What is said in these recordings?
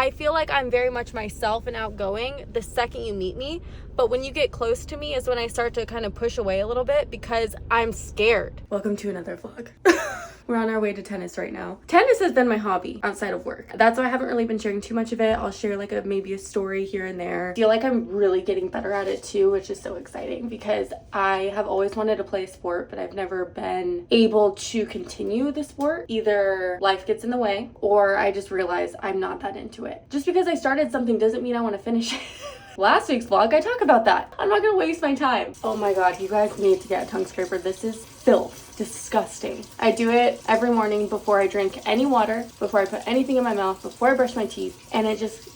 I feel like I'm very much myself and outgoing the second you meet me, but when you get close to me is when I start to kind of push away a little bit because I'm scared. Welcome to another vlog. We're on our way to tennis right now. Tennis has been my hobby outside of work. That's why I haven't really been sharing too much of it. I'll share like maybe a story here and there. I feel like I'm really getting better at it too, which is so exciting because I have always wanted to play a sport, but I've never been able to continue the sport. Either life gets in the way or I just realize I'm not that into it. Just because I started something doesn't mean I want to finish it. Last week's vlog, I talk about that. I'm not gonna waste my time. Oh my God, you guys need to get a tongue scraper. This is filth. Disgusting. I do it every morning before I drink any water, before I put anything in my mouth, before I brush my teeth, and it just...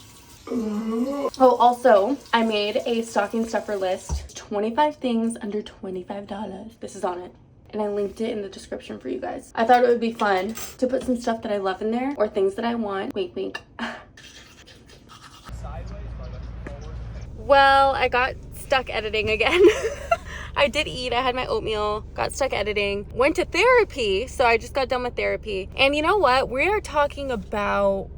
Oh, also, I made a stocking stuffer list. 25 things under $25. This is on it. And I linked it in the description for you guys. I thought it would be fun to put some stuff that I love in there or things that I want. Wink, wink. Well, I got stuck editing again. I did eat, I had my oatmeal, got stuck editing, went to therapy, so I just got done with therapy. And you know what? We're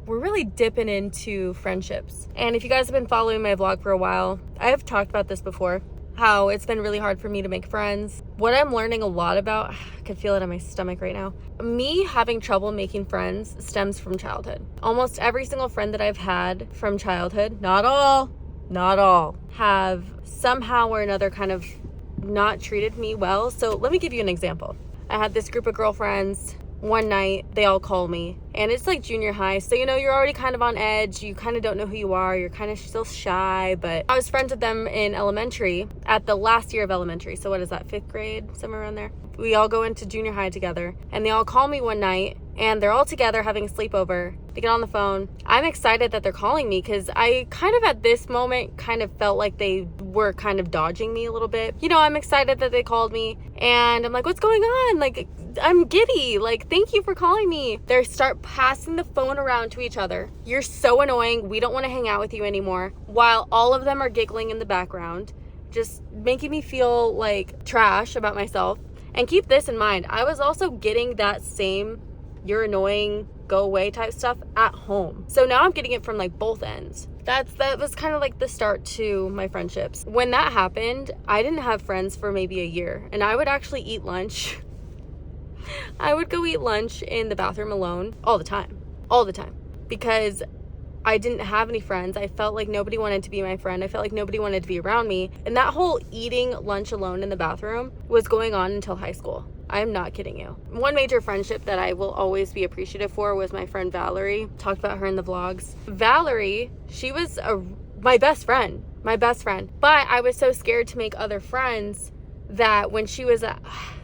really dipping into friendships. And if you guys have been following my vlog for a while, I have talked about this before, how it's been really hard for me to make friends. What I'm learning a lot about, I can feel it in my stomach right now. Me having trouble making friends stems from childhood. Almost every single friend that I've had from childhood, not all, have somehow or another kind of not treated me well. So let me give you an example. I had this group of girlfriends. One night, they all call me, and it's like junior high. So, you know, you're already kind of on edge. You kind of don't know who you are. You're kind of still shy, but I was friends with them in elementary at the last year of elementary. So what is that, 5th grade, somewhere around there? We all go into junior high together, and they all call me one night, and they're all together having a sleepover. They get on the phone. I'm excited that they're calling me because I kind of at this moment kind of felt like they were kind of dodging me a little bit. You know, I'm excited that they called me, and I'm like, what's going on? Like, I'm giddy. Like, thank you for calling me. They start passing the phone around to each other. You're so annoying. We don't want to hang out with you anymore. While all of them are giggling in the background, just making me feel like trash about myself. And keep this in mind, I was also getting that same you're annoying, go away type stuff at home. So now I'm getting it from like both ends. That was kind of like the start to my friendships. When that happened, I didn't have friends for maybe a year, and I would actually eat lunch. I would go eat lunch in the bathroom alone all the time, because I didn't have any friends. I felt like nobody wanted to be my friend. I felt like nobody wanted to be around me. And that whole eating lunch alone in the bathroom was going on until high school. I'm not kidding you. One major friendship that I will always be appreciative for was my friend Valerie. Talked about her in the vlogs. Valerie, she was my best friend. But I was so scared to make other friends that when she was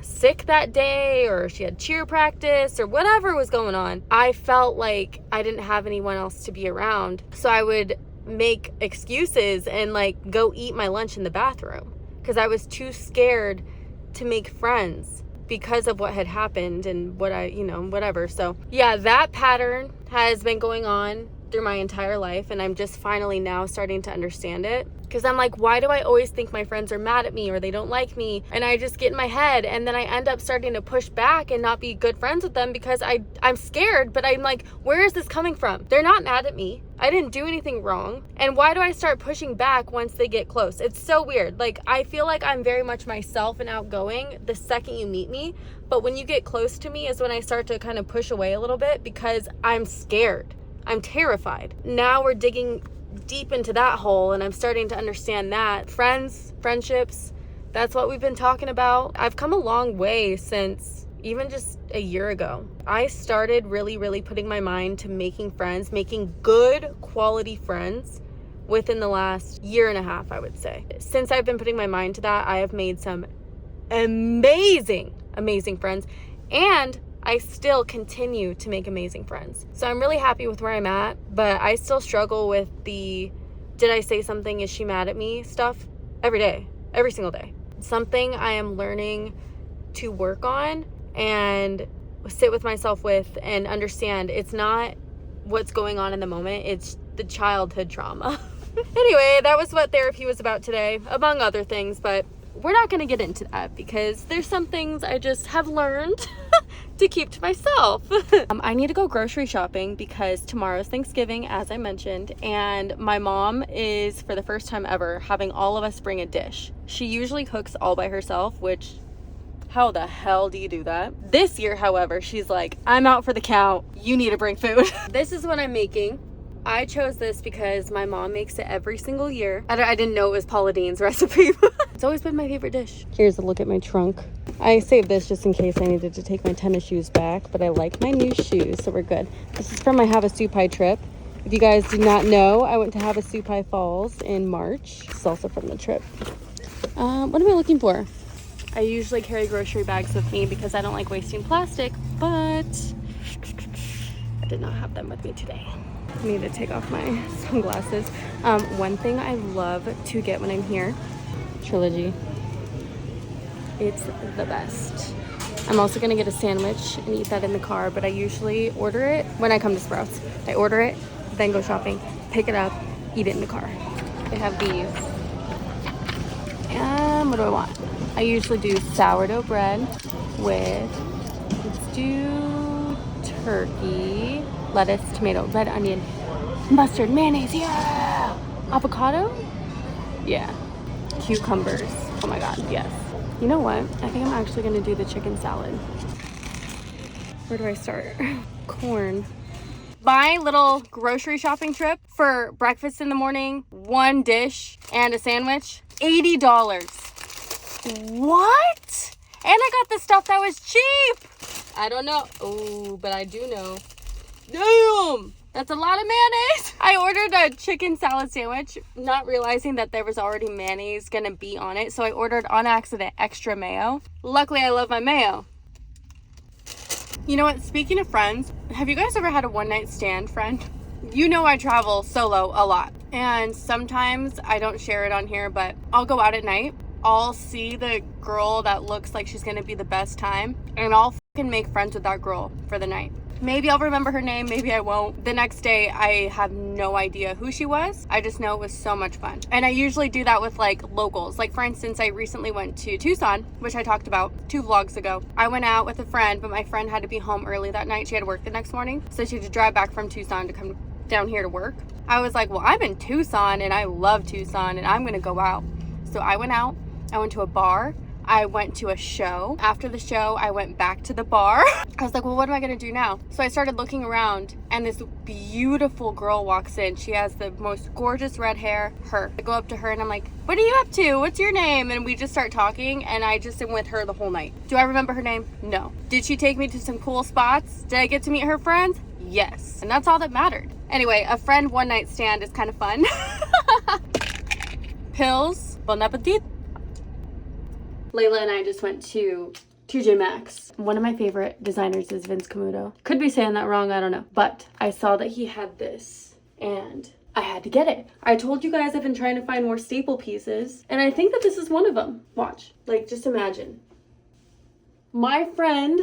sick that day, or she had cheer practice, or whatever was going on, I felt like I didn't have anyone else to be around. So I would make excuses and like go eat my lunch in the bathroom because I was too scared to make friends because of what had happened and whatever. So yeah, that pattern has been going on through my entire life, and I'm just finally now starting to understand it. Because I'm like, why do I always think my friends are mad at me or they don't like me? And I just get in my head, and then I end up starting to push back and not be good friends with them because I'm scared. But I'm like, where is this coming from? They're not mad at me. I didn't do anything wrong. And why do I start pushing back once they get close? It's so weird. Like, I feel like I'm very much myself and outgoing the second you meet me. But when you get close to me is when I start to kind of push away a little bit because I'm scared. I'm terrified. Now we're digging deep into that hole, and I'm starting to understand that friendships, that's what we've been talking about. I've come a long way since even just a year ago. I started really putting my mind to making friends, making good quality friends within the last year and a half, I would say. Since I've been putting my mind to that, I have made some amazing friends, and I still continue to make amazing friends. So I'm really happy with where I'm at, but I still struggle with the, did I say something, is she mad at me stuff every day, every single day. Something I am learning to work on and sit with myself with and understand it's not what's going on in the moment, it's the childhood trauma. Anyway, that was what therapy was about today, among other things, but we're not going to get into that because there's some things I just have learned to to keep to myself. I need to go grocery shopping because tomorrow's Thanksgiving, as I mentioned, and my mom is, for the first time ever, having all of us bring a dish. She usually cooks all by herself, which, how the hell do you do that? This year, however, she's like, I'm out for the count. You need to bring food. This is what I'm making. I chose this because my mom makes it every single year. I didn't know it was Paula Deen's recipe. It's always been my favorite dish. Here's a look at my trunk. I saved this just in case I needed to take my tennis shoes back, but I like my new shoes, so we're good. This is from my Havasupai trip. If you guys did not know, I went to Havasupai Falls in March. It's also from the trip. What am I looking for? I usually carry grocery bags with me because I don't like wasting plastic, but I did not have them with me today. I need to take off my sunglasses. One thing I love to get when I'm here, Trilogy. It's the best. I'm also gonna get a sandwich and eat that in the car, but I usually order it when I come to Sprouts. I order it, then go shopping, pick it up, eat it in the car. They have these. And what do I want? I usually do sourdough bread with, let's do turkey, lettuce, tomato, red onion, mustard, mayonnaise, yeah! Avocado? Yeah. Cucumbers. Oh my god, yes. You know what? I think I'm actually gonna do the chicken salad. Where do I start? Corn. My little grocery shopping trip for breakfast in the morning, one dish and a sandwich, $80. What? And I got the stuff that was cheap. I don't know. Oh, but I do know. Damn! That's a lot of mayonnaise. I ordered a chicken salad sandwich, not realizing that there was already mayonnaise gonna be on it. So I ordered on accident extra mayo. Luckily, I love my mayo. You know what? Speaking of friends, have you guys ever had a one-night stand friend? You know I travel solo a lot. And sometimes I don't share it on here, but I'll go out at night. I'll see the girl that looks like she's gonna be the best time, and I'll fucking make friends with that girl for the night. Maybe I'll remember her name, maybe I won't. The next day, I have no idea who she was. I just know it was so much fun. And I usually do that with like locals. Like for instance, I recently went to Tucson, which I talked about 2 vlogs ago. I went out with a friend, but my friend had to be home early that night. She had to work the next morning. So she had to drive back from Tucson to come down here to work. I was like, well, I'm in Tucson and I love Tucson and I'm gonna go out. So I went out, I went to a bar. I went to a show. After the show, I went back to the bar. I was like, well, what am I gonna do now? So I started looking around and this beautiful girl walks in. She has the most gorgeous red hair, her. I go up to her and I'm like, what are you up to? What's your name? And we just start talking and I just am with her the whole night. Do I remember her name? No. Did she take me to some cool spots? Did I get to meet her friends? Yes. And that's all that mattered. Anyway, a friend one night stand is kind of fun. Pills. Bon appetit. Layla and I just went to TJ Maxx. One of my favorite designers is Vince Camuto. Could be saying that wrong, I don't know. But I saw that he had this and I had to get it. I told you guys I've been trying to find more staple pieces and I think that this is one of them. Watch, like just imagine. My friend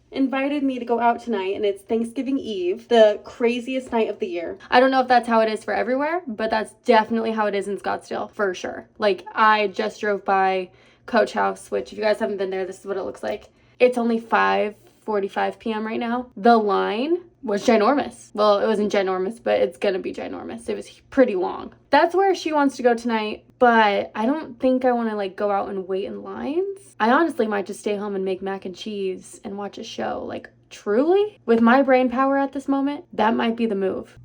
invited me to go out tonight and it's Thanksgiving Eve, the craziest night of the year. I don't know if that's how it is for everywhere, but that's definitely how it is in Scottsdale for sure. Like I just drove by Coach House, which if you guys haven't been there, this is what it looks like. It's only 5:45 p.m. right now. The line was ginormous. Well, it wasn't ginormous, but it's gonna be ginormous. It was pretty long. That's where she wants to go tonight, but I don't think I want to like go out and wait in lines. I honestly might just stay home and make mac and cheese and watch a show. Like truly, with my brain power at this moment, that might be the move.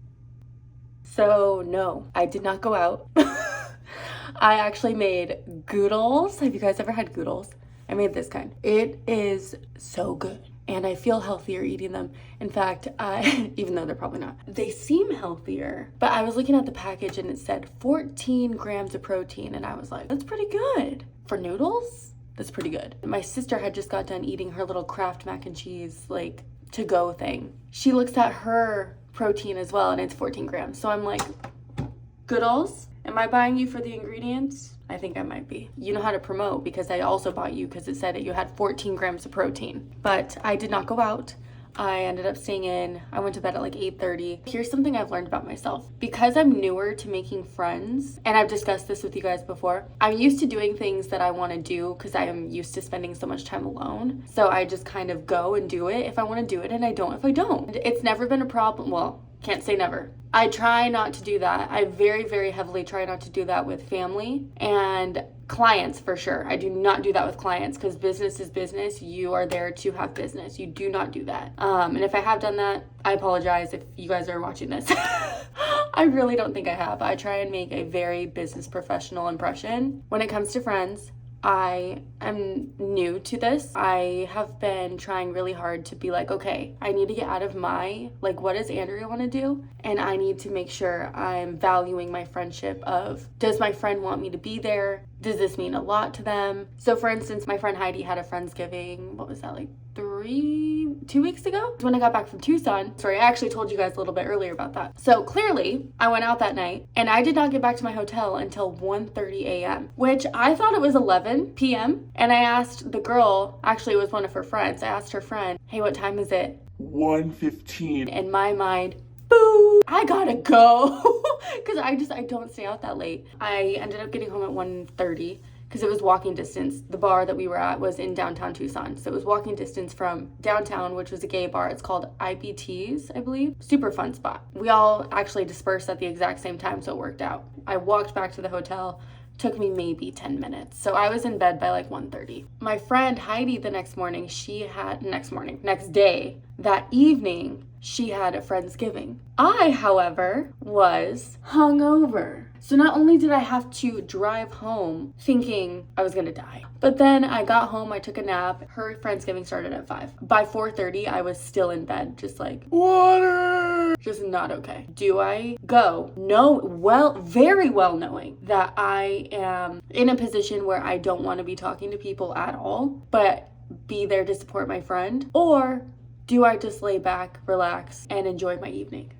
So no, I did not go out. I actually made goodles. Have you guys ever had goodles? I made this kind. It is so good. And I feel healthier eating them. In fact, even though they're probably not, they seem healthier. But I was looking at the package and it said 14 grams of protein. And I was like, that's pretty good. For noodles, that's pretty good. My sister had just got done eating her little Kraft mac and cheese, like to-go thing. She looks at her protein as well and it's 14 grams. So I'm like, goodles? Am I buying you for the ingredients? I think I might be. You know how to promote because I also bought you because it said that you had 14 grams of protein. But I did not go out. I ended up staying in. I went to bed at like 8:30. Here's something I've learned about myself. Because I'm newer to making friends, and I've discussed this with you guys before, I'm used to doing things that I want to do because I am used to spending so much time alone. So I just kind of go and do it if I want to do it, and I don't if I don't. It's never been a problem. Well, can't say never. I try not to do that. I very, very heavily try not to do that with family and clients for sure. I do not do that with clients because business is business. You are there to have business. You do not do that. And if I have done that, I apologize if you guys are watching this. I really don't think I have. I try and make a very business professional impression. When it comes to friends, I am new to this. I have been trying really hard to be like, okay, I need to get out of my, like, what does Andrea want to do? And I need to make sure I'm valuing my friendship of, does my friend want me to be there? Does this mean a lot to them? So for instance, my friend Heidi had a Friendsgiving, what was that, like 2 weeks ago? When I got back from Tucson. Sorry, I actually told you guys a little bit earlier about that. So clearly, I went out that night and I did not get back to my hotel until 1:30 a.m., which I thought it was 11 p.m. And I asked the girl, actually it was one of her friends, I asked her friend, hey, what time is it? 1:15. In my mind, boo, I gotta go. Because I don't stay out that late. I ended up getting home at 1:30 because it was walking distance. The bar that we were at was in downtown Tucson. So it was walking distance from downtown, which was a gay bar. It's called IBT's, I believe. Super fun spot. We all actually dispersed at the exact same time, so it worked out. I walked back to the hotel. Took me maybe 10 minutes. So I was in bed by like 1:30. My friend Heidi the next day, that evening, she had a Friendsgiving. I, however, was hungover. So not only did I have to drive home thinking I was gonna die, but then I got home, I took a nap. Her Friendsgiving started at 5. By 4:30, I was still in bed, just like, water! Just not okay. Do I go? No, very well knowing that I am in a position where I don't want to be talking to people at all, but be there to support my friend? Or do I just lay back, relax, and enjoy my evening?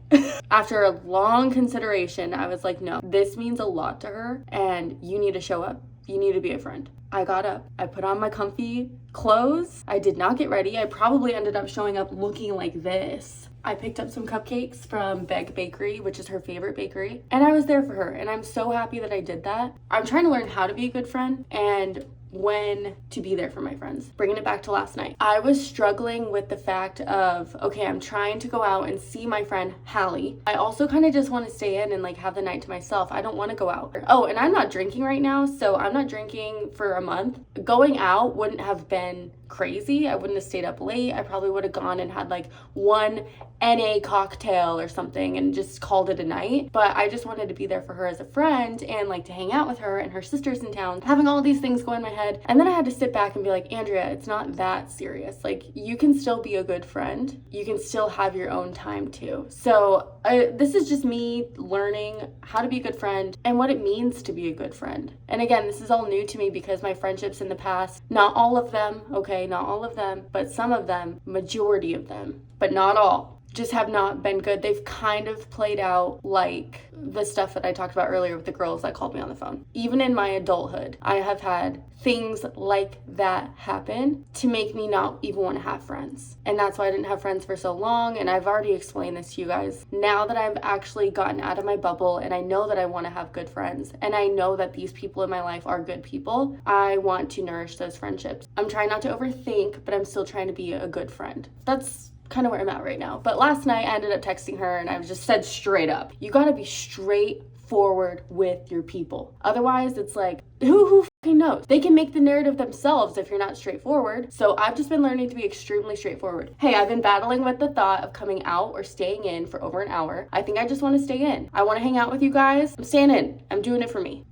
After a long consideration, I was like, no, this means a lot to her, and you need to show up. You need to be a friend. I got up. I put on my comfy clothes. I did not get ready. I probably ended up showing up looking like this. I picked up some cupcakes from Beg Bakery, which is her favorite bakery, and I was there for her, and I'm so happy that I did that. I'm trying to learn how to be a good friend and when to be there for my friends. Bringing it back to last night, I was struggling with the fact of, okay, I'm trying to go out and see my friend Hallie. I also kind of just want to stay in and like have the night to myself. I don't want to go out. Oh, and I'm not drinking right now, so I'm not drinking for a month. Going out wouldn't have been crazy. I wouldn't have stayed up late. I probably would have gone and had like one NA cocktail or something and just called it a night. But I just wanted to be there for her as a friend and like to hang out with her, and her sister's in town, having all these things go in my head. And then I had to sit back and be like, Andrea, it's not that serious. Like, you can still be a good friend. You can still have your own time too. So this is just me learning how to be a good friend and what it means to be a good friend. And again, this is all new to me because my friendships in the past, not all of them, okay, not all of them, but some of them, majority of them, but not all, just have not been good. They've kind of played out like the stuff that I talked about earlier with the girls that called me on the phone. Even in my adulthood, I have had things like that happen to make me not even want to have friends. And that's why I didn't have friends for so long. And I've already explained this to you guys. Now that I've actually gotten out of my bubble and I know that I want to have good friends and I know that these people in my life are good people, I want to nourish those friendships. I'm trying not to overthink, but I'm still trying to be a good friend. That's kind of where I'm at right now. But last night I ended up texting her and I just said straight up, you gotta be straightforward with your people. Otherwise it's like, who fucking knows? They can make the narrative themselves if you're not straightforward. So I've just been learning to be extremely straightforward. Hey, I've been battling with the thought of coming out or staying in for over an hour. I think I just want to stay in. I want to hang out with you guys. I'm staying in. I'm doing it for me.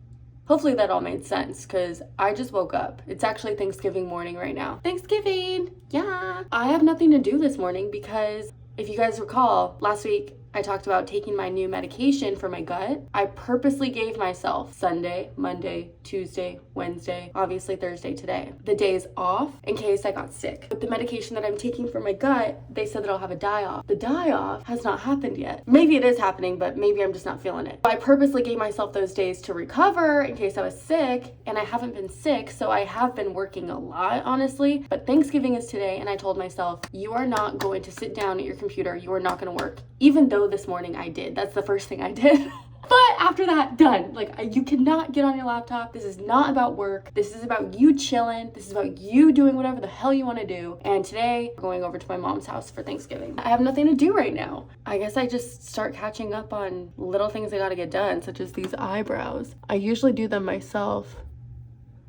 Hopefully that all made sense because I just woke up. It's actually Thanksgiving morning right now. Thanksgiving! Yeah! I have nothing to do this morning because if you guys recall, last week I talked about taking my new medication for my gut. I purposely gave myself Sunday, Monday, Tuesday, Wednesday, obviously Thursday today, the days off in case I got sick. With the medication that I'm taking for my gut, they said that I'll have a die-off. The die-off has not happened yet. Maybe it is happening, but maybe I'm just not feeling it. I purposely gave myself those days to recover in case I was sick, and I haven't been sick, so I have been working a lot, honestly. But Thanksgiving is today, and I told myself, you are not going to sit down at your computer. You are not going to work. Even though this morning I did. That's the first thing I did. But after that, done. Like, you cannot get on your laptop. This is not about work. This is about you chilling. This is about you doing whatever the hell you want to do. And today, we're going over to my mom's house for Thanksgiving. I have nothing to do right now. I guess I just start catching up on little things I gotta get done, such as these eyebrows. I usually do them myself.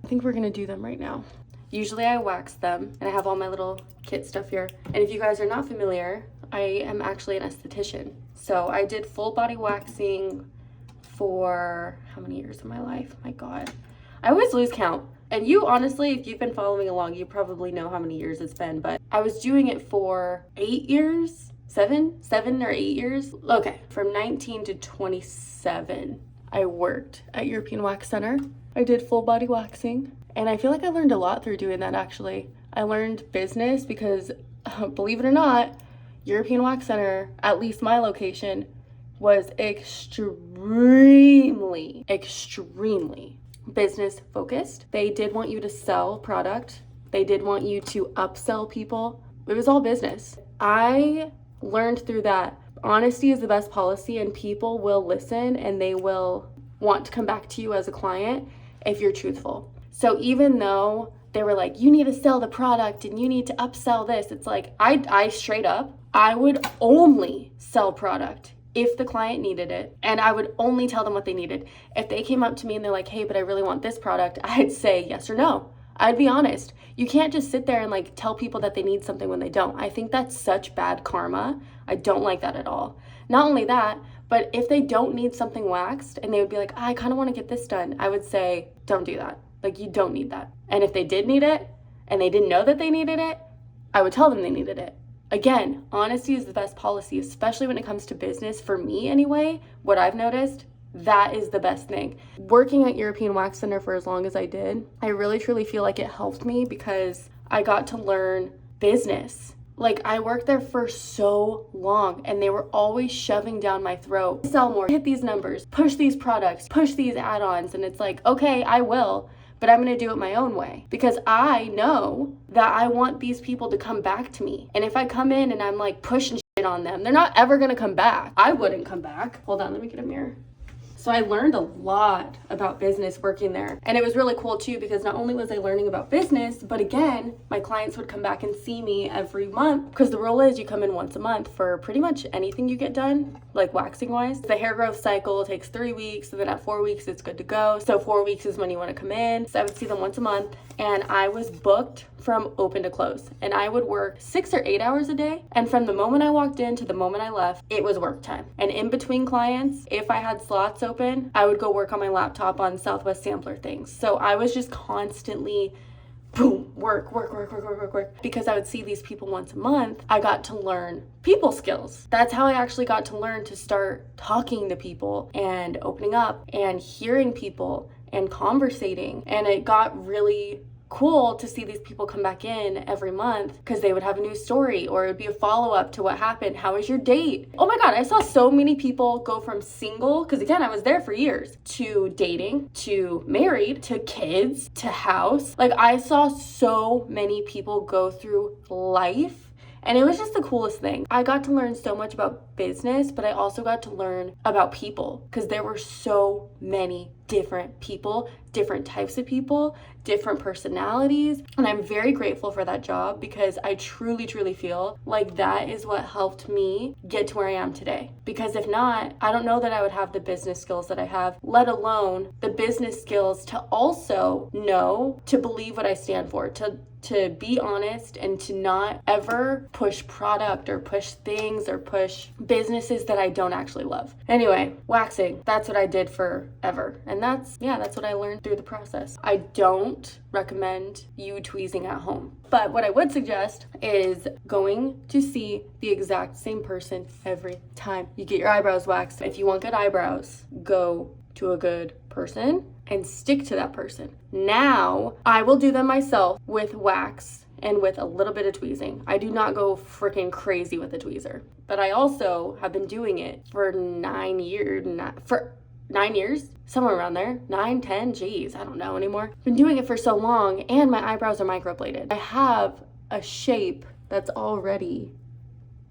I think we're gonna do them right now. Usually I wax them, and I have all my little kit stuff here. And if you guys are not familiar, I am actually an esthetician. So I did full body waxing for how many years of my life? My God. I always lose count. And you, honestly, if you've been following along, you probably know how many years it's been, but I was doing it for 8 years, seven or 8 years. Okay, from 19 to 27, I worked at European Wax Center. I did full body waxing, and I feel like I learned a lot through doing that, actually. I learned business because, believe it or not, European Wax Center, at least my location, was extremely business focused. They did want you to sell product. They did want you to upsell people. It was all business. I learned through that honesty is the best policy, and people will listen and they will want to come back to you as a client if you're truthful. So even though they were like, you need to sell the product and you need to upsell this, it's like, I straight up, I would only sell product if the client needed it, and I would only tell them what they needed. If they came up to me and they're like, hey, but I really want this product, I'd say yes or no. I'd be honest. You can't just sit there and like tell people that they need something when they don't. I think that's such bad karma. I don't like that at all. Not only that, but if they don't need something waxed and they would be like, I kind of want to get this done, I would say, don't do that. Like, you don't need that. And if they did need it and they didn't know that they needed it, I would tell them they needed it. Again, honesty is the best policy, especially when it comes to business. For me anyway, what I've noticed, that is the best thing. Working at European Wax Center for as long as I did, I really truly feel like it helped me because I got to learn business. Like, I worked there for so long and they were always shoving down my throat, sell more, hit these numbers, push these products, push these add-ons. And it's like, okay, I will, but I'm going to do it my own way because I know that I want these people to come back to me. And if I come in and I'm like pushing shit on them, they're not ever going to come back. I wouldn't come back. Hold on, let me get a mirror. So I learned a lot about business working there. And it was really cool too, because not only was I learning about business, but again, my clients would come back and see me every month, because the rule is you come in once a month for pretty much anything you get done, like waxing wise. The hair growth cycle takes 3 weeks, and then at 4 weeks, it's good to go. So 4 weeks is when you want to come in. So I would see them once a month, and I was booked from open to close. And I would work 6 or 8 hours a day. And from the moment I walked in to the moment I left, it was work time. And in between clients, if I had slots open, I would go work on my laptop on Southwest Sampler things. So I was just constantly boom, work. Because I would see these people once a month, I got to learn people skills. That's how I actually got to learn to start talking to people and opening up and hearing people and conversating. And it got really cool to see these people come back in every month because they would have a new story, or it would be a follow-up to what happened. How was your date? Oh my God, I saw so many people go from single, because again, I was there for years, to dating, to married, to kids, to house. Like, I saw so many people go through life. And it was just the coolest thing. I got to learn so much about business, but I also got to learn about people, because there were so many different people, different types of people, different personalities. And I'm very grateful for that job, because I truly, truly feel like that is what helped me get to where I am today. Because if not, I don't know that I would have the business skills that I have, let alone the business skills to also know, to believe what I stand for, to be honest, and to not ever push product or push things or push businesses that I don't actually love. Anyway, waxing, that's what I did forever. And that's what I learned through the process. I don't recommend you tweezing at home. But what I would suggest is going to see the exact same person every time you get your eyebrows waxed. If you want good eyebrows, go to a good person and stick to that person. Now, I will do them myself with wax and with a little bit of tweezing. I do not go freaking crazy with a tweezer. But I also have been doing it for 9 years, somewhere around there, 9, 10, geez, I don't know anymore. Been doing it for so long, and my eyebrows are microbladed. I have a shape that's already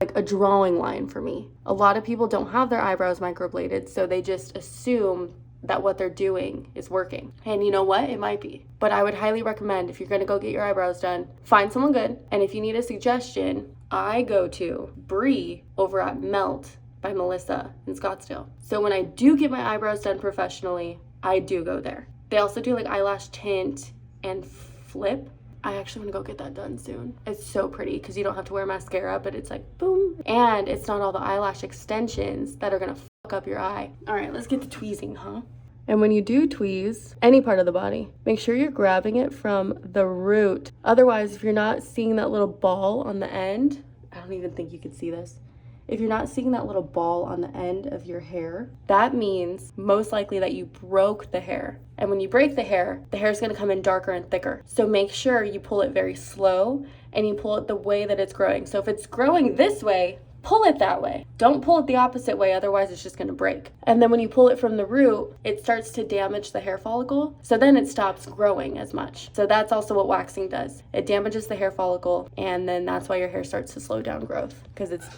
like a drawing line for me. A lot of people don't have their eyebrows microbladed, so they just assume that what they're doing is working. And you know what? It might be. But I would highly recommend, if you're gonna go get your eyebrows done, find someone good. And if you need a suggestion, I go to Bree over at Melt by Melissa in Scottsdale. So when I do get my eyebrows done professionally, I do go there. They also do like eyelash tint and flip. I actually want to go get that done soon. It's so pretty because you don't have to wear mascara, but it's like boom. And it's not all the eyelash extensions that are gonna fuck up your eye. All right, let's get to tweezing, huh? And when you do tweeze any part of the body, make sure you're grabbing it from the root. Otherwise, if you're not seeing that little ball on the end, I don't even think you can see this. If you're not seeing that little ball on the end of your hair, that means most likely that you broke the hair. And when you break the hair is gonna come in darker and thicker. So make sure you pull it very slow and you pull it the way that it's growing. So if it's growing this way, pull it that way. Don't pull it the opposite way, otherwise it's just gonna break. And then when you pull it from the root, it starts to damage the hair follicle, so then it stops growing as much. So that's also what waxing does. It damages the hair follicle, and then that's why your hair starts to slow down growth, because it's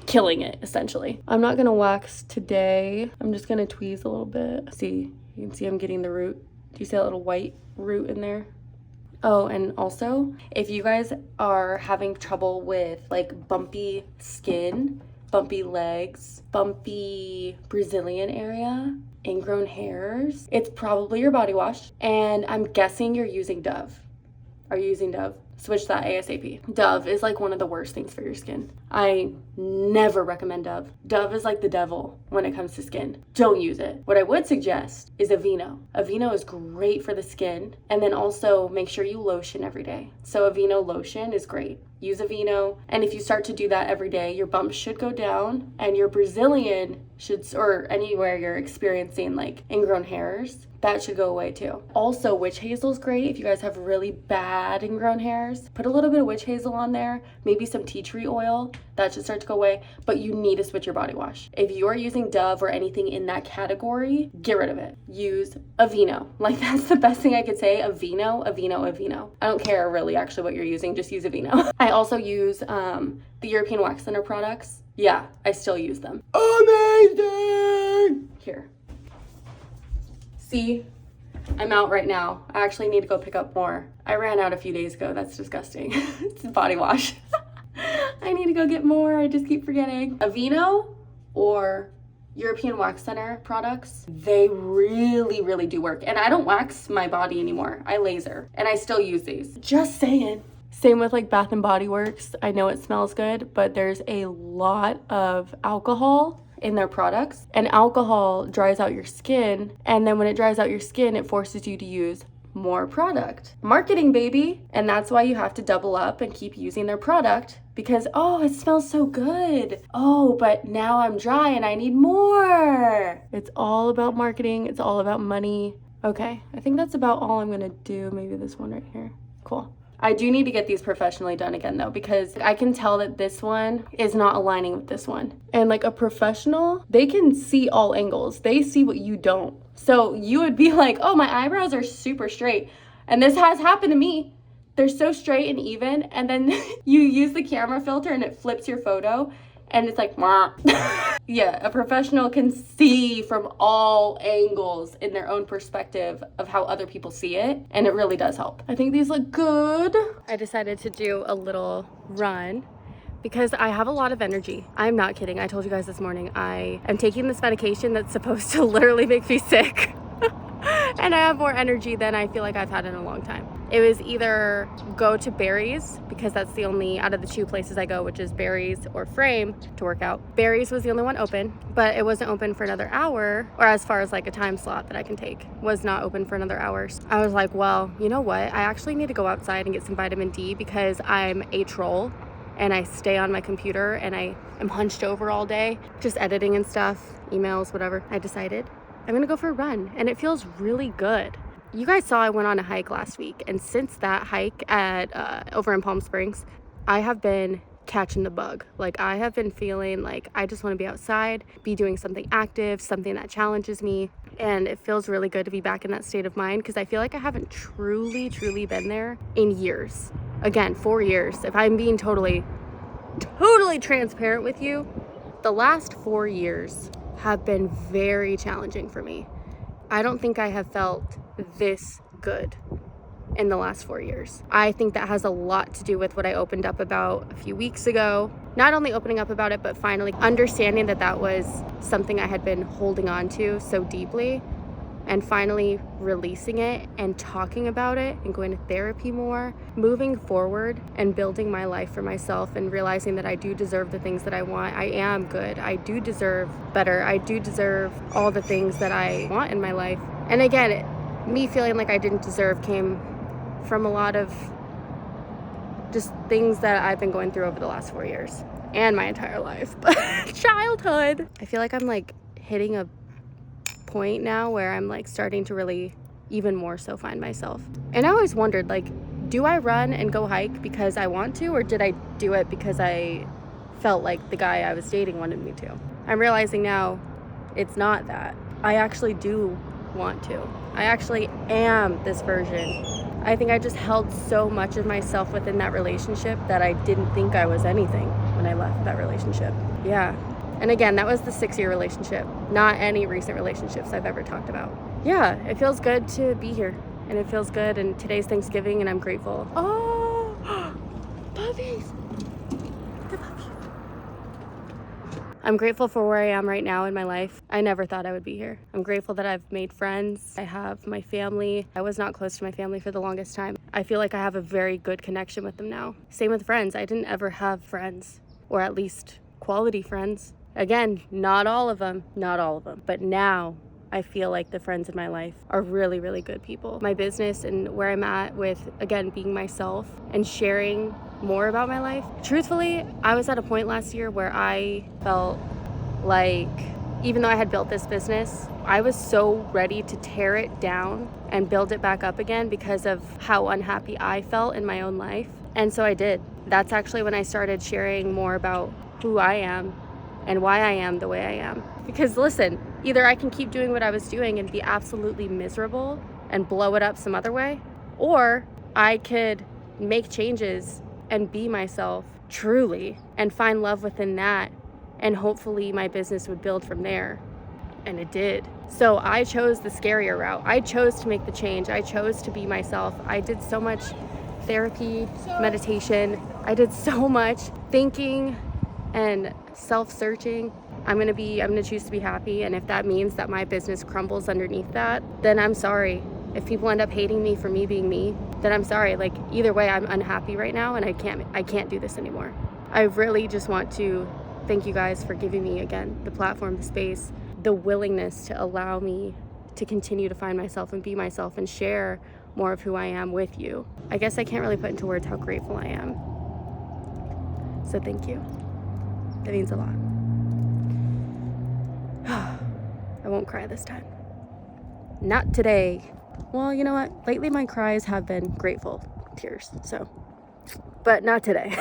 killing it, essentially. I'm not gonna wax today. I'm just gonna tweeze a little bit. See, you can see I'm getting the root. Do you see that little white root in there? Oh, and also, if you guys are having trouble with like bumpy skin, bumpy legs, bumpy Brazilian area, ingrown hairs, it's probably your body wash. And I'm guessing you're using Dove. Are you using Dove? Switch that ASAP. Dove is like one of the worst things for your skin. I never recommend Dove. Dove is like the devil when it comes to skin. Don't use it. What I would suggest is Aveeno. Aveeno is great for the skin. And then also make sure you lotion every day. So Aveeno lotion is great. Use Aveeno. And if you start to do that every day, your bumps should go down and your Brazilian should, or anywhere you're experiencing like ingrown hairs, that should go away too. Also, witch hazel is great if you guys have really bad ingrown hairs. Put a little bit of witch hazel on there, maybe some tea tree oil. That should start to go away, but you need to switch your body wash. If you are using Dove or anything in that category, get rid of it. Use Aveeno. Like, that's the best thing I could say. Aveeno, Aveeno, Aveeno. I don't care really actually what you're using, just use Aveeno. I also use the European Wax Center products. Yeah, I still use them. Amazing! Here. See, I'm out right now. I actually need to go pick up more. I ran out a few days ago. That's disgusting. It's body wash. I need to go get more. I just keep forgetting. Aveeno or European Wax Center products, they really, really do work. And I don't wax my body anymore. I laser. And I still use these. Just saying. Same with like Bath and Body Works. I know it smells good, but there's a lot of alcohol in their products, and alcohol dries out your skin, and then when it dries out your skin, it forces you to use more product. Marketing, baby. And that's why you have to double up and keep using their product, because oh, it smells so good. Oh, but now I'm dry and I need more. It's all about marketing. It's all about money. Okay, I think that's about all I'm gonna do. Maybe this one right here. Cool. I do need to get these professionally done again though, because I can tell that this one is not aligning with this one. And like a professional, they can see all angles. They see what you don't. So you would be like, oh, my eyebrows are super straight. And this has happened to me. They're so straight and even. And then you use the camera filter and it flips your photo. And it's like, yeah, a professional can see from all angles in their own perspective of how other people see it. And it really does help. I think these look good. I decided to do a little run because I have a lot of energy. I'm not kidding. I told you guys this morning, I am taking this medication that's supposed to literally make me sick. And I have more energy than I feel like I've had in a long time. It was either go to Barry's, because that's the only out of the two places I go, which is Barry's or Frame, to work out. Barry's was the only one open, but it wasn't open for another hour, or as far as like a time slot that I can take, was not open for another hour. I was like, well, you know what? I actually need to go outside and get some vitamin D because I'm a troll and I stay on my computer and I am hunched over all day, just editing and stuff, emails, whatever. I decided I'm gonna go for a run and it feels really good. You guys saw I went on a hike last week, and since that hike at over in Palm Springs, I have been catching the bug. Like, I have been feeling like I just want to be outside, be doing something active, something that challenges me, and it feels really good to be back in that state of mind because I feel like I haven't truly been there in years. Again, 4 years. If I'm being totally transparent with you, the last 4 years have been very challenging for me. I don't think I have felt this good in the last 4 years. I think that has a lot to do with what I opened up about a few weeks ago. Not only opening up about it, but finally understanding that that was something I had been holding on to so deeply, and finally releasing it and talking about it and going to therapy more, moving forward and building my life for myself and realizing that I do deserve the things that I want. I am good. I do deserve better. I do deserve all the things that I want in my life. And again, me feeling like I didn't deserve came from a lot of just things that I've been going through over the last 4 years and my entire life. Childhood. I feel like I'm like hitting a point now where I'm like starting to really even more so find myself. And I always wondered, like, do I run and go hike because I want to, or did I do it because I felt like the guy I was dating wanted me to? I'm realizing now it's not that. I actually do want to. I actually am this version. I think I just held so much of myself within that relationship that I didn't think I was anything when I left that relationship. Yeah. And again, that was the 6-year relationship, not any recent relationships I've ever talked about. Yeah, it feels good to be here, and it feels good, and today's Thanksgiving, and I'm grateful. Oh, puppies! The puppies. I'm grateful for where I am right now in my life. I never thought I would be here. I'm grateful that I've made friends. I have my family. I was not close to my family for the longest time. I feel like I have a very good connection with them now. Same with friends. I didn't ever have friends, or at least quality friends. Again, not all of them, but now I feel like the friends in my life are really good people. My business and where I'm at with, again, being myself and sharing more about my life. Truthfully, I was at a point last year where I felt like, even though I had built this business, I was so ready to tear it down and build it back up again because of how unhappy I felt in my own life. And so I did. That's actually when I started sharing more about who I am and why I am the way I am. Because listen, either I can keep doing what I was doing and be absolutely miserable and blow it up some other way, or I could make changes and be myself truly and find love within that, and hopefully my business would build from there. And it did. So I chose the scarier route. I chose to make the change. I chose to be myself. I did so much therapy, meditation. I did so much thinking and self-searching. I'm gonna choose to be happy, and if that means that my business crumbles underneath that, then I'm sorry. If people end up hating me for me being me, then I'm sorry. Like, either way, I'm unhappy right now, and I can't do this anymore. I really just want to thank you guys for giving me, again, the platform, the space, the willingness to allow me to continue to find myself and be myself and share more of who I am with you. I guess I can't really put into words how grateful I am. So thank you. That means a lot. I won't cry this time. Not today. Well, you know what? Lately my cries have been grateful tears, so. But not today.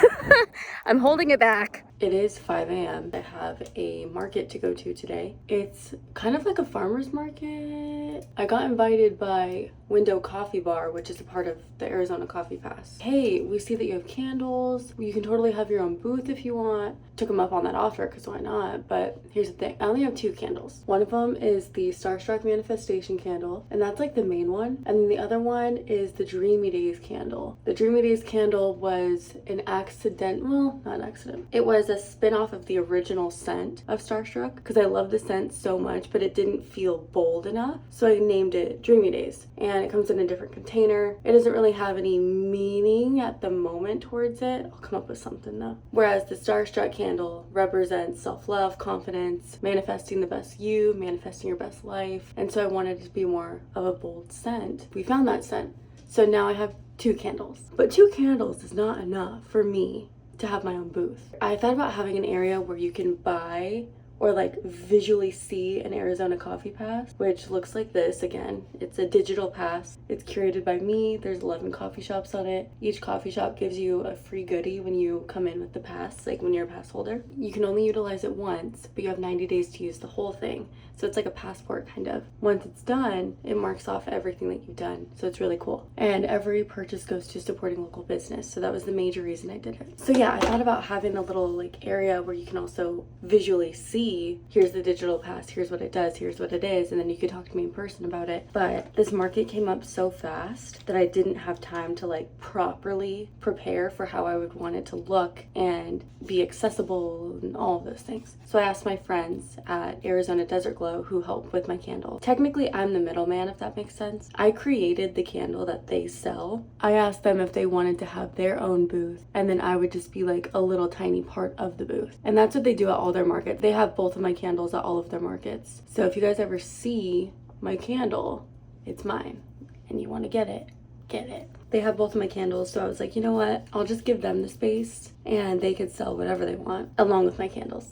I'm holding it back. It is 5 a.m. I have a market to go to today. It's kind of like a farmer's market. I got invited by Window Coffee Bar, which is a part of the Arizona Coffee Pass. Hey, we see that you have candles. You can totally have your own booth if you want. Took them up on that offer because why not? But here's the thing. I only have 2 candles. One of them is the Starstruck Manifestation candle, and that's like the main one. And then the other one is the Dreamy Days candle. The Dreamy Days candle was an accident. Well, not an accident. It was a spin-off of the original scent of Starstruck because I love the scent so much, but it didn't feel bold enough. So I named it Dreamy Days, and it comes in a different container. It doesn't really have any meaning at the moment towards it. I'll come up with something though. Whereas the Starstruck candle represents self-love, confidence, manifesting the best you, manifesting your best life. And so I wanted it to be more of a bold scent. We found that scent. So now I have 2 candles. But 2 candles is not enough for me to have my own booth. I thought about having an area where you can buy or like visually see an Arizona coffee pass, which looks like this. Again, it's a digital pass. It's curated by me. There's 11 coffee shops on it. Each coffee shop gives you a free goodie when you come in with the pass, like when you're a pass holder. You can only utilize it once, but you have 90 days to use the whole thing. So it's like a passport kind of. Once it's done, it marks off everything that you've done. So it's really cool. And every purchase goes to supporting local business. So that was the major reason I did it. So yeah, I thought about having a little like area where you can also visually see, here's the digital pass, here's what it does, here's what it is, and then you could talk to me in person about it. But this market came up so fast that I didn't have time to like properly prepare for how I would want it to look and be accessible and all of those things. So I asked my friends at Arizona Desert Glow who help with my candle. Technically, I'm the middleman, if that makes sense. I created the candle that they sell. I asked them if they wanted to have their own booth, and then I would just be like a little tiny part of the booth. And that's what they do at all their markets. They have both of my candles at all of their markets. So if you guys ever see my candle, it's mine, and you want to get it, get it. They have both of my candles, so I was like, you know what? I'll just give them the space, and they could sell whatever they want along with my candles.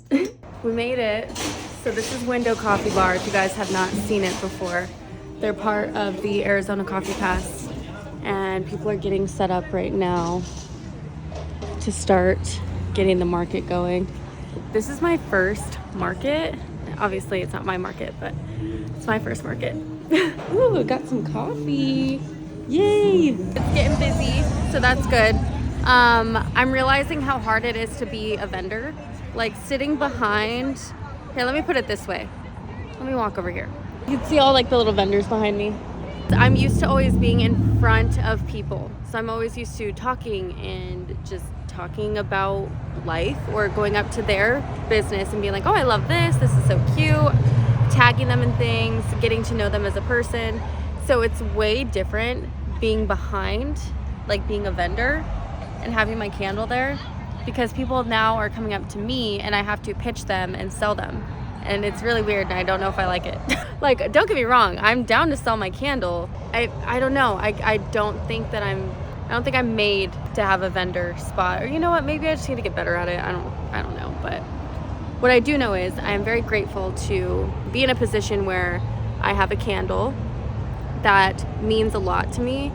We made it. So this is Window Coffee Bar, if you guys have not seen it before. They're part of the Arizona Coffee Pass, and people are getting set up right now to start getting the market going. This is my first market. Obviously, it's not my market, but it's my first market. Ooh, got some coffee. Yay! It's getting busy, so that's good. I'm realizing how hard it is to be a vendor. Like sitting behind, here, let me put it this way. Let me walk over here. You can see all like the little vendors behind me. I'm used to always being in front of people. So I'm always used to talking and just talking about life or going up to their business and being like, oh, I love this. This is so cute. Tagging them in things, getting to know them as a person. So it's way different being behind, like being a vendor and having my candle there, because people now are coming up to me and I have to pitch them and sell them. And it's really weird and I don't know if I like it. Like, don't get me wrong, I'm down to sell my candle. I don't know. I don't think I'm made to have a vendor spot. Or you know what, maybe I just need to get better at it. I don't know. But what I do know is I am very grateful to be in a position where I have a candle that means a lot to me,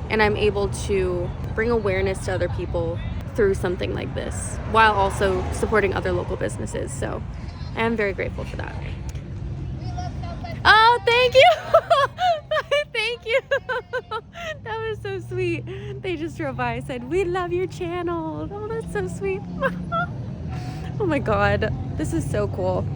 and I'm able to bring awareness to other people through something like this while also supporting other local businesses. So I am very grateful for that. Oh, thank you. Thank you. That was so sweet. They just drove by and said, we love your channel. Oh, that's so sweet. Oh my God, this is so cool.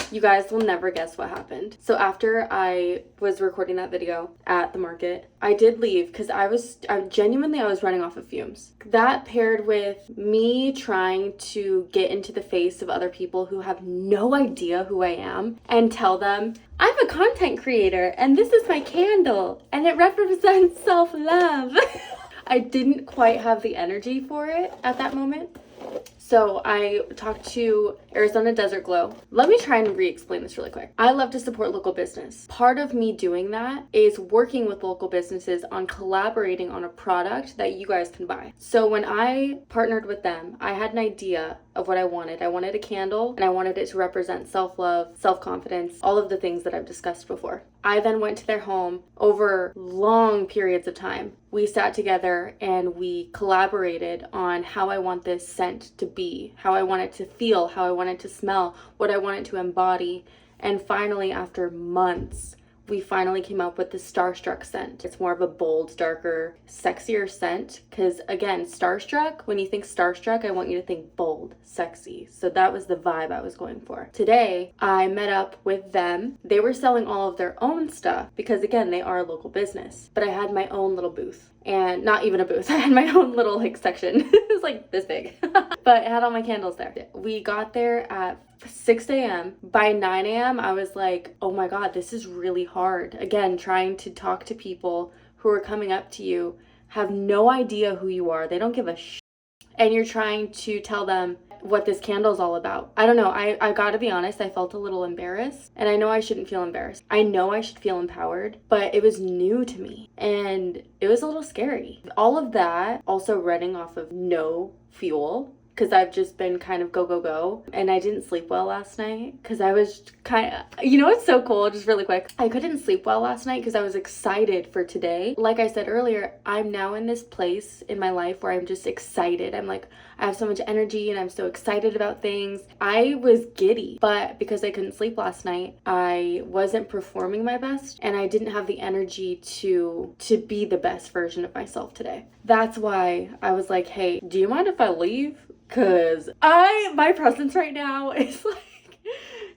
You guys will never guess what happened. So after I was recording that video at the market, I did leave because I was running off of fumes. That paired with me trying to get into the face of other people who have no idea who I am and tell them, I'm a content creator and this is my candle and it represents self-love. I didn't quite have the energy for it at that moment. So I talked to Arizona Desert Glow. Let me try and re-explain this really quick. I love to support local business. Part of me doing that is working with local businesses on collaborating on a product that you guys can buy. So when I partnered with them, I had an idea of what I wanted. I wanted a candle and I wanted it to represent self-love, self-confidence, all of the things that I've discussed before. I then went to their home over long periods of time. We sat together and we collaborated on how I want this scent to be, how I want it to feel, how I want it to smell, what I want it to embody. And finally, after months, we finally came up with the Starstruck scent. It's more of a bold, darker, sexier scent. Because again, Starstruck, when you think Starstruck, I want you to think bold, sexy. So that was the vibe I was going for. Today, I met up with them. They were selling all of their own stuff because again, they are a local business. But I had my own little booth. and not even a booth. I had my own little like section. It was like this big, but it had all my candles there. We got there at 6 a.m. By 9 a.m. I was like, oh my God, this is really hard. Again, trying to talk to people who are coming up to you, have no idea who you are. They don't give a shit. And you're trying to tell them what this candle's all about. I don't know. I gotta be honest, I felt a little embarrassed. And I know I shouldn't feel embarrassed. I know I should feel empowered, but it was new to me. And it was a little scary. All of that also running off of no fuel, because I've just been kind of go. And I didn't sleep well last night because I was kind of, you know, it's so cool, just really quick. I couldn't sleep well last night because I was excited for today. Like I said earlier, I'm now in this place in my life where I'm just excited. I'm like, I have so much energy and I'm so excited about things. I was giddy, but because I couldn't sleep last night, I wasn't performing my best and I didn't have the energy to be the best version of myself today. That's why I was like, hey, do you mind if I leave? Cause my presence right now is like,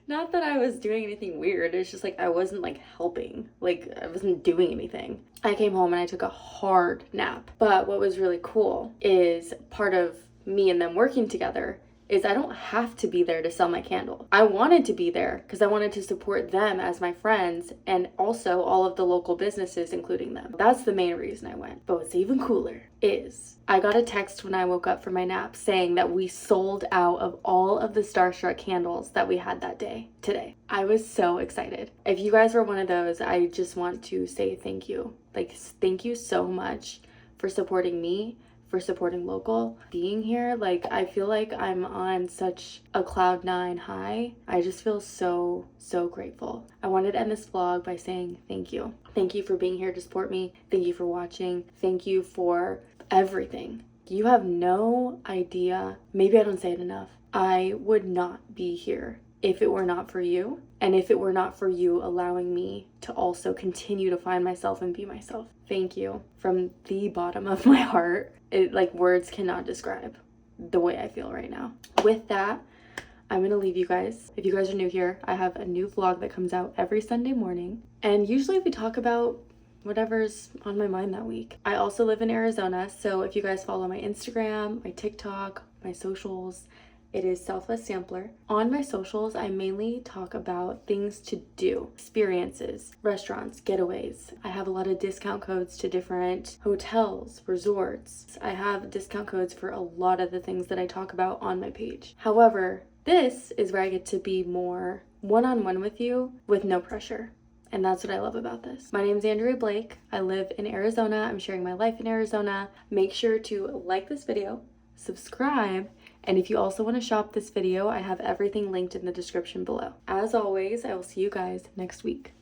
not that I was doing anything weird. It's just like, I wasn't like helping. Like I wasn't doing anything. I came home and I took a hard nap. But what was really cool is part of me and them working together is I don't have to be there to sell my candle. I wanted to be there because I wanted to support them as my friends and also all of the local businesses, including them. That's the main reason I went. But what's even cooler is I got a text when I woke up from my nap saying that we sold out of all of the Starstruck candles that we had that day today. I was so excited. If you guys were one of those, I just want to say thank you. Like, thank you so much for supporting me, for supporting local, being here. Like, I feel like I'm on such a cloud nine high. I just feel so grateful. I wanted to end this vlog by saying thank you. Thank you for being here to support me. Thank you for watching. Thank you for everything. You have no idea. Maybe I don't say it enough. I would not be here if it were not for you, and if it were not for you allowing me to also continue to find myself and be myself. Thank you from the bottom of my heart. It, like, words cannot describe the way I feel right now. With that, I'm gonna leave you guys. If you guys are new here, I have a new vlog that comes out every Sunday morning, and usually we talk about whatever's on my mind that week. I also live in Arizona, so if you guys follow my Instagram, my TikTok, my socials, it is Selfless Sampler. On my socials, I mainly talk about things to do, experiences, restaurants, getaways. I have a lot of discount codes to different hotels, resorts. I have discount codes for a lot of the things that I talk about on my page. However, this is where I get to be more one-on-one with you with no pressure. And that's what I love about this. My name is Andrea Blake. I live in Arizona. I'm sharing my life in Arizona. Make sure to like this video, subscribe, and if you also want to shop this video, I have everything linked in the description below. As always, I will see you guys next week.